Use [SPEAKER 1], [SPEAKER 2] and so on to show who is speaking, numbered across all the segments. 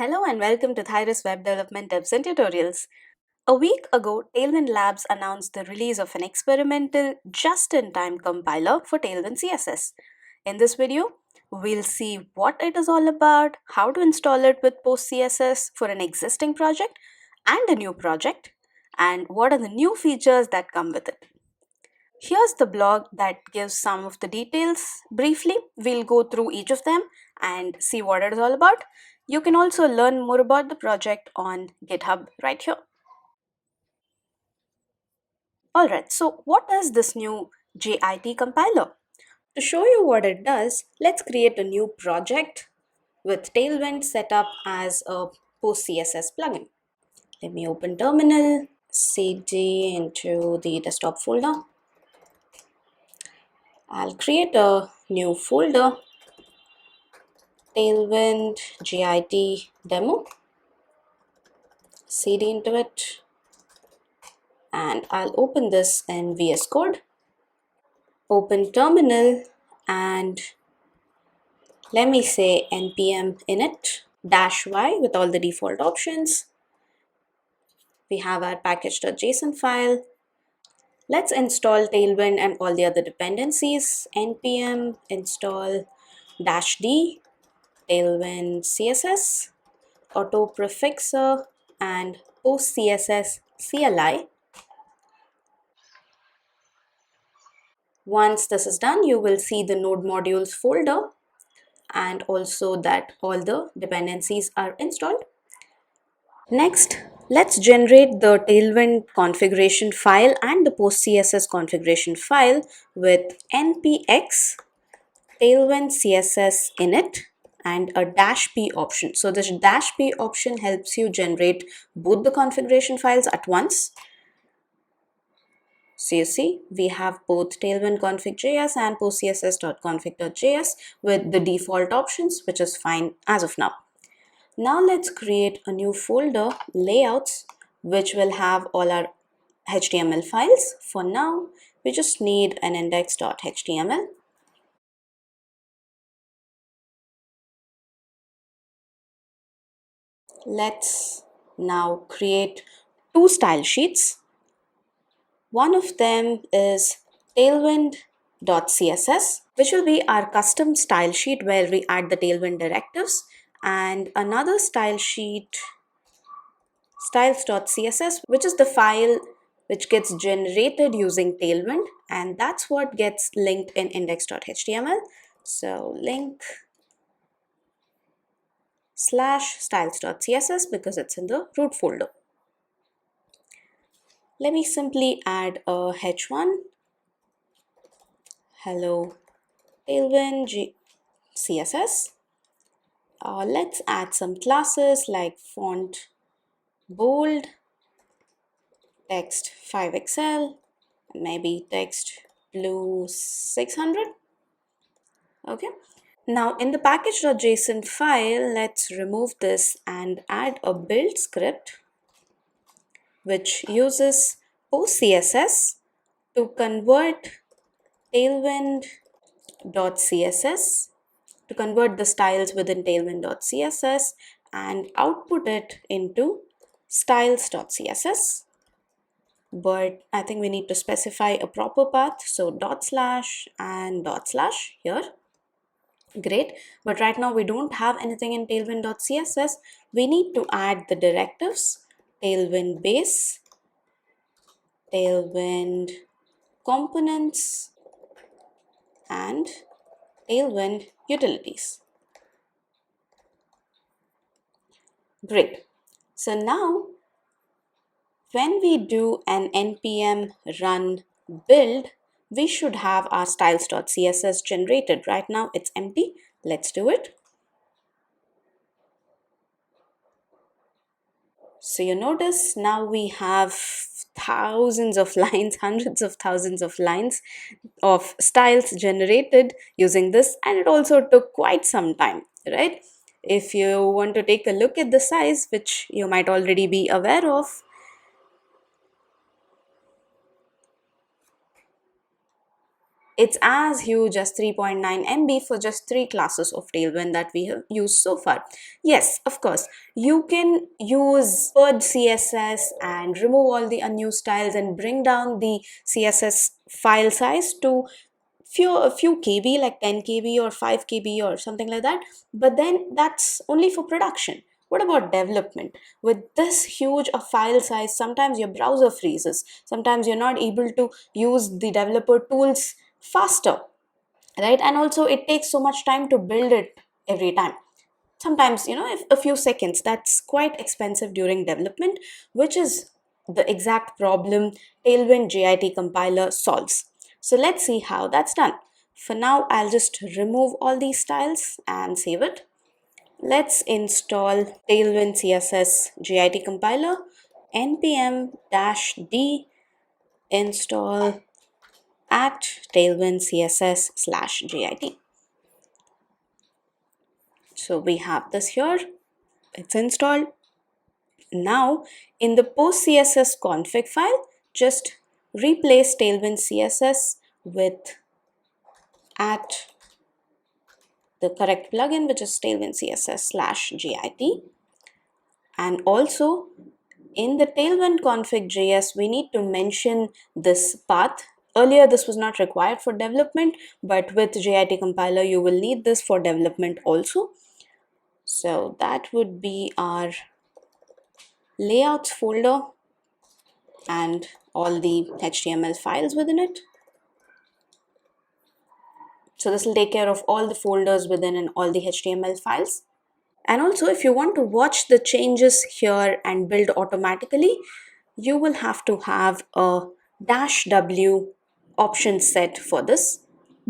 [SPEAKER 1] Hello and welcome to Thyris Web Development Tips and Tutorials. A week ago, Tailwind Labs announced the release of an experimental just-in-time compiler for Tailwind CSS. In this video, we'll see what it is all about, how to install it with PostCSS for an existing project and a new project, and what are the new features that come with it. Here's the blog that gives some of the details. Briefly, we'll go through each of them and see what it is all about. You can also learn more about the project on GitHub right here. Alright, so what is this new JIT compiler? To show you what it does, let's create a new project with Tailwind set up as a PostCSS plugin. Let me open terminal, cd into the desktop folder. I'll create a new folder, Tailwind JIT demo, cd into it, and I'll open this in VS Code. Open terminal and let me say npm init -y with all the default options. We have our package.json file. Let's install Tailwind and all the other dependencies. Npm install -d Tailwind CSS, auto prefixer, and PostCSS CLI. Once this is done, you will see the node modules folder and also that all the dependencies are installed. Next, let's generate the Tailwind configuration file and the PostCSS configuration file with npx Tailwind CSS init and a -p option. So this -p option helps you generate both the configuration files at once. So you see, we have both Tailwind config.js and postcss.config.js with the default options, which is fine as of now. Now let's create a new folder, layouts, which will have all our HTML files. For now, we just need an index.html. Let's now create two style sheets. One of them is Tailwind.css, which will be our custom style sheet where we add the Tailwind directives, and another style sheet, styles.css, which is the file which gets generated using Tailwind, and that's what gets linked in index.html. So link /styles.css because it's in the root folder. Let me simply add a h1, hello Tailwind CSS. Let's add some classes like font bold, text 5XL, maybe text blue 600. Okay. Now in the package.json file, let's remove this and add a build script which uses PostCSS to convert Tailwind.css, to convert the styles within Tailwind.css and output it into styles.css. But I think we need to specify a proper path, so / and / here. Great, but right now we don't have anything in Tailwind.css. We need to add the directives, Tailwind base, Tailwind components, and Tailwind utilities. Great. So now when we do an npm run build, we should have our styles.css generated. Right now it's empty. Let's do it. So you notice now we have thousands of lines, hundreds of thousands of lines of styles generated using this, and it also took quite some time, right? If you want to take a look at the size, which you might already be aware of, It's as huge as 3.9 MB for just 3 classes of Tailwind that we have used so far. Yes, of course, you can use purge CSS and remove all the unused styles and bring down the CSS file size to a few KB, like 10 KB or 5 KB or something like that, but then that's only for production. What about development? With this huge a file size, sometimes your browser freezes, sometimes you're not able to use the developer tools faster, right? And also it takes so much time to build it every time. Sometimes, if a few seconds, that's quite expensive during development, which is the exact problem Tailwind JIT compiler solves. So let's see how that's done. For now, I'll just remove all these styles and save it. Let's install Tailwind CSS JIT compiler, npm-d install at tailwind css/git. So we have this here, it's installed. Now in the PostCSS config file, just replace Tailwind CSS with at the correct plugin, which is Tailwind CSS/git. And also in the Tailwind config.js, we need to mention this path. Earlier, this was not required for development, but with JIT compiler, you will need this for development also. So that would be our layouts folder and all the HTML files within it. So this will take care of all the folders within and all the HTML files. And also, if you want to watch the changes here and build automatically, you will have to have a -w option set for this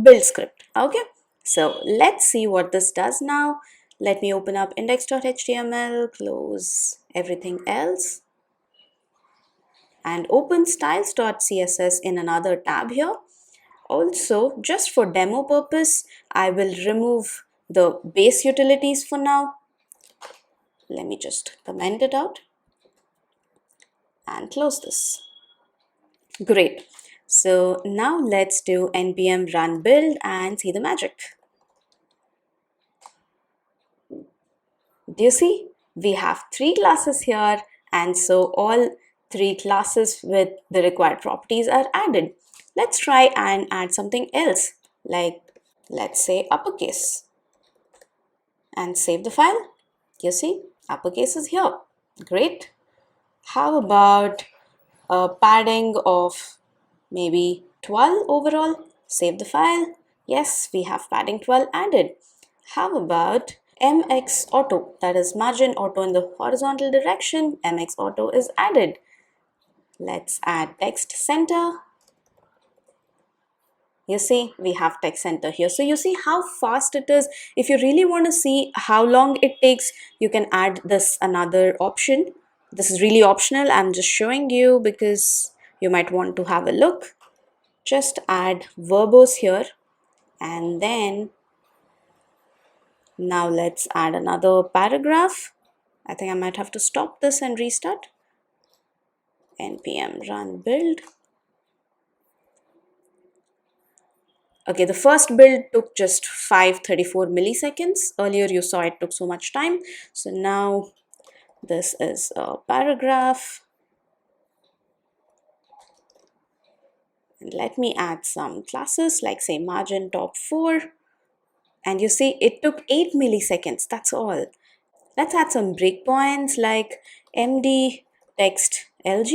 [SPEAKER 1] build script. Okay, so let's see what this does now. Let me open up index.html, close everything else, and open styles.css in another tab here. Also, just for demo purpose, I will remove the base utilities for now. Let me just comment it out and close this. Great. So now let's do npm run build and see the magic. Do you see? We have 3 classes here, and so all 3 classes with the required properties are added. Let's try and add something else, like let's say uppercase, and save the file. You see, uppercase is here. Great. How about a padding of maybe 12 overall? Save the file. Yes, we have padding 12 added. How about MX auto, that is margin auto in the horizontal direction? MX auto is added. Let's add text center. You see, we have text center here. So you see how fast it is. If you really want to see how long it takes, you can add this another option. This is really optional. I'm just showing you because you might want to have a look. Just add verbose here, and then now let's add another paragraph. I think I might have to stop this and restart. npm run build. Okay, the first build took just 534 milliseconds. Earlier you saw it took so much time. So now this is a paragraph. And let me add some classes like say margin top 4. And you see it took 8 milliseconds. That's all. Let's add some breakpoints like md text lg.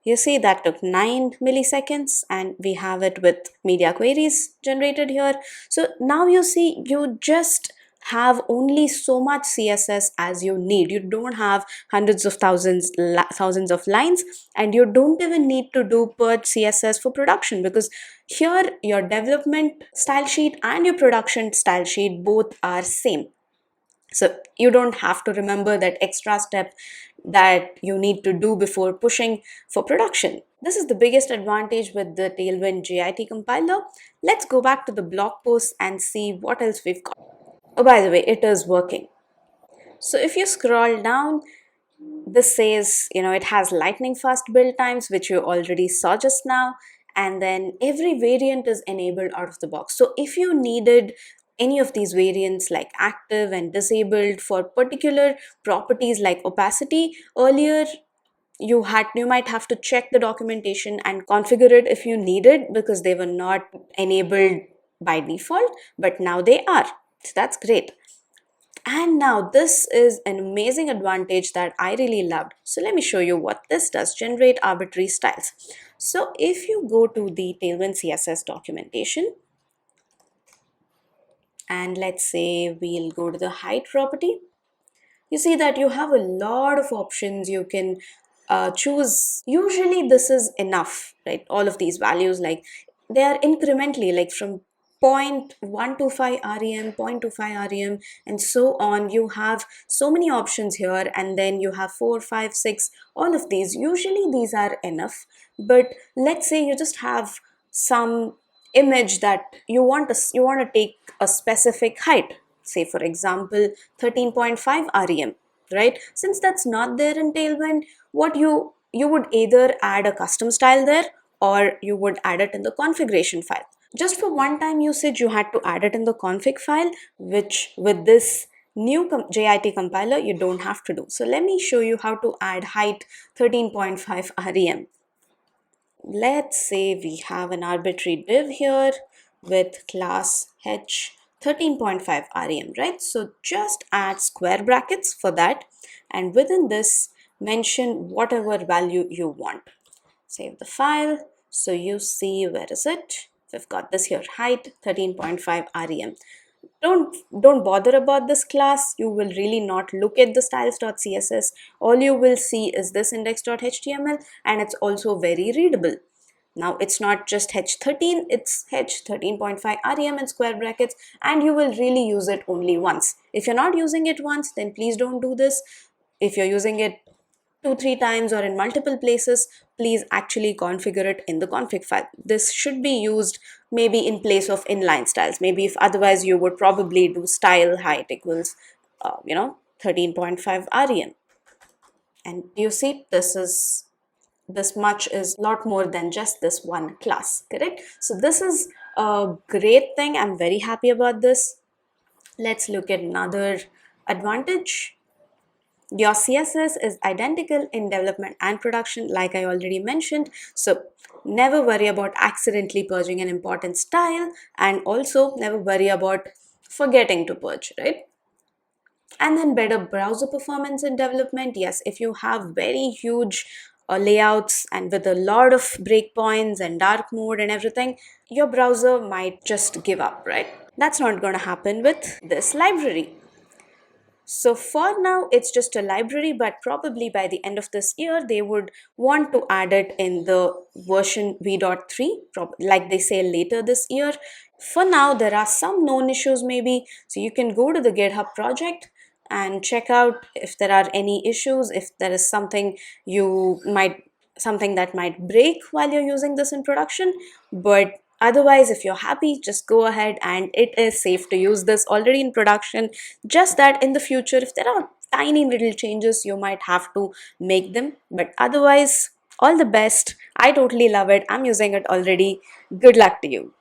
[SPEAKER 1] You see that took 9 milliseconds, and we have it with media queries generated here. So now you see you just have only so much CSS as you need. You don't have hundreds of thousands of lines, and you don't even need to do purge CSS for production, because here your development style sheet and your production style sheet both are same. So you don't have to remember that extra step that you need to do before pushing for production. This is the biggest advantage with the Tailwind JIT compiler. Let's go back to the blog post and see what else we've got. Oh, by the way, it is working. So if you scroll down, this says, it has lightning fast build times, which you already saw just now. and then every variant is enabled out of the box. So if you needed any of these variants like active and disabled for particular properties like opacity, earlier you might have to check the documentation and configure it if you needed, because they were not enabled by default, but now they are. So that's great. And now this is an amazing advantage that I really loved. So let me show you what this does: generate arbitrary styles. So if you go to the Tailwind CSS documentation, and let's say we'll go to the height property, you see that you have a lot of options you can choose. Usually this is enough, right? All of these values, like they are incrementally, like from 0.125 rem, 0.25 rem, and so on. You have so many options here, and then you have 4, 5, 6, all of these. Usually these are enough, but let's say you just have some image that you want to take a specific height, say for example 13.5 rem, right? Since that's not there in Tailwind, what you would either add a custom style there, or you would add it in the configuration file. Just for one time usage, you had to add it in the config file, which with this new JIT compiler you don't have to do. So let me show you how to add height 13.5 rem. Let's say we have an arbitrary div here with class h 13.5 rem, right? So just add square brackets for that, and within this mention whatever value you want. Save the file. So you see, where is it? We've got this here, height 13.5 rem. Don't bother about this class. You will really not look at the styles.css. All you will see is this index.html, and it's also very readable. Now it's not just h13, it's h13.5 rem in square brackets, and you will really use it only once. If you're not using it once, then please don't do this. If you're using it 2-3 times or in multiple places, please actually configure it in the config file. This should be used maybe in place of inline styles. Maybe if otherwise you would probably do style height equals 13.5 rem. And you see, this much is a lot more than just this one class, correct? So this is a great thing. I'm very happy about this. Let's look at another advantage. Your CSS is identical in development and production, like I already mentioned. So never worry about accidentally purging an important style, and also never worry about forgetting to purge, right? And then better browser performance in development. Yes, if you have very huge layouts and with a lot of breakpoints and dark mode and everything, your browser might just give up, right? That's not going to happen with this library. So for now, it's just a library, but probably by the end of this year, they would want to add it in the version v.3, like they say later this year. For now, there are some known issues maybe. So you can go to the GitHub project and check out if there are any issues, if there is something something that might break while you're using this in production. But otherwise, if you're happy, just go ahead, and it is safe to use this already in production. Just that in the future, if there are tiny little changes, you might have to make them. But otherwise, all the best. I totally love it. I'm using it already. Good luck to you.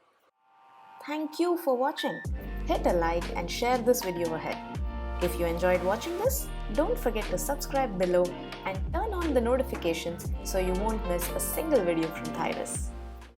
[SPEAKER 2] Thank you for watching. Hit a like and share this video ahead. If you enjoyed watching this, don't forget to subscribe below and turn on the notifications so you won't miss a single video from Tyrus.